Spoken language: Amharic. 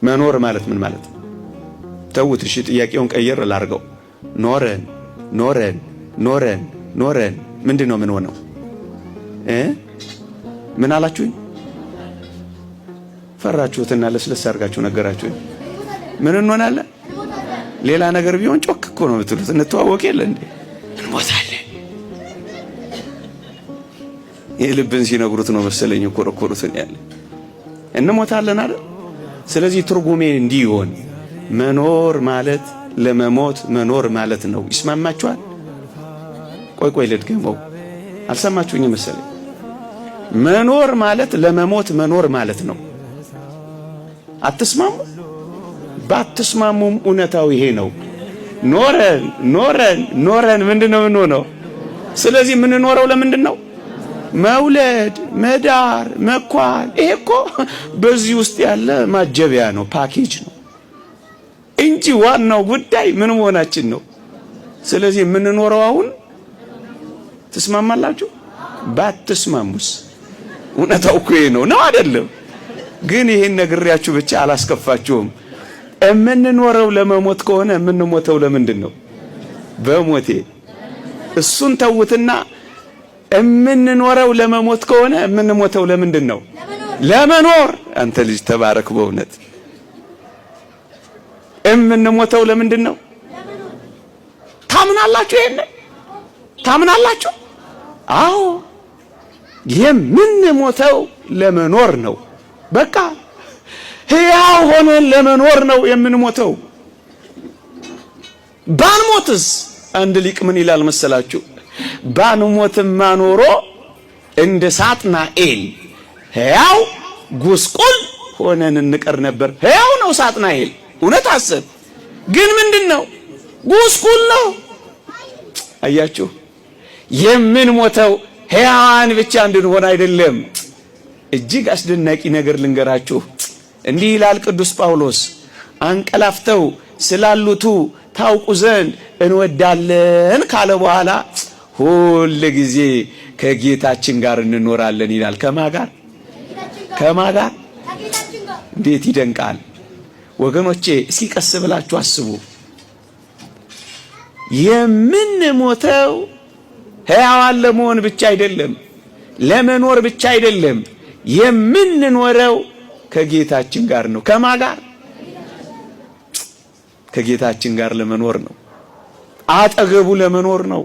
መኖር ማለት ምን ማለት ነው? ተውት እሺ ጥያቄውን ቀየር ላርገው። ኖረን ኖረን ኖረን ኖረን ምንድነው ምን ሆነው ምን አላችሁኝ? ፈራችሁትና ለስለስ አድርጋችሁ ነገራችሁኝ። ምን እንሆናለን? ሌላ ነገር ቢሆን ጮክ እኮ ነው የምትሉት። እንተዋወቅ የለ እንዴ? እንሞታለን። የልብን ሲነግሩት ነው መሰለኝ ኮረኮሩትን ያለ እንሞታለን አይደል? ስለዚህ ትርጉሜ እንዲህ ይሆን መኖር ማለት ለመሞት መኖር ማለት ነው። ይስማማችኋል? ቆይ ልድገመው። አልሰማችሁኝ መሰለኝ። መኖር ማለት ለመሞት መኖር ማለት ነው። አትስማሙ? ባትስማሙም እውነታው ይሄ ነው። ኖረን ኖረን ኖረን ምንድነው ምን ሆነው? ስለዚህ የምንኖረው ለምንድን ነው? መውለድ፣ መዳር፣ መኳል። ይሄ እኮ በዚህ ውስጥ ያለ ማጀቢያ ነው፣ ፓኬጅ ነው እንጂ ዋናው ጉዳይ ምን መሆናችን ነው። ስለዚህ የምንኖረው አሁን ትስማማላችሁ? ባትስማሙስ እውነታው እኮ ይሄ ነው አይደለም? ግን ይሄን ነግሬያችሁ ብቻ አላስከፋችሁም። የምንኖረው ለመሞት ከሆነ የምንሞተው ለምንድን ነው? በሞቴ እሱን ተውትና የምንኖረው ለመሞት ከሆነ የምንሞተው ለምንድን ነው? ለመኖር። አንተ ልጅ ተባረክ በእውነት። የምንሞተው ለምንድን ነው? ታምናላችሁ? ይሄን ታምናላችሁ? አዎ የምንሞተው ለመኖር ነው። በቃ ሕያው ሆነን ለመኖር ነው የምንሞተው። ባንሞትስ? አንድ ሊቅ ምን ይላል መሰላችሁ? ባንሞትማ ኖሮ እንደ ሳጥናኤል ሕያው ጉስቁል ሆነን እንቀር ነበር። ሕያው ነው ሳጥናኤል፣ እውነት አሰብ። ግን ምንድነው? ጉስቁል ነው። አያችሁ፣ የምንሞተው ሕያዋን ብቻ እንድንሆን አይደለም። እጅግ አስደናቂ ነገር ልንገራችሁ። እንዲህ ይላል ቅዱስ ጳውሎስ፣ አንቀላፍተው ስላሉቱ ታውቁ ዘንድ እንወዳለን ካለ በኋላ ሁል ጊዜ ከጌታችን ጋር እንኖራለን ይላል። ከማጋር ከማጋር እንዴት ይደንቃል ወገኖቼ! እስኪ ቀስ ብላችሁ አስቡ። የምንሞተው ሕያዋን ለመሆን ብቻ አይደለም፣ ለመኖር ብቻ አይደለም። የምንኖረው ከጌታችን ጋር ነው። ከማጋር ከጌታችን ጋር ለመኖር ነው። አጠገቡ ለመኖር ነው።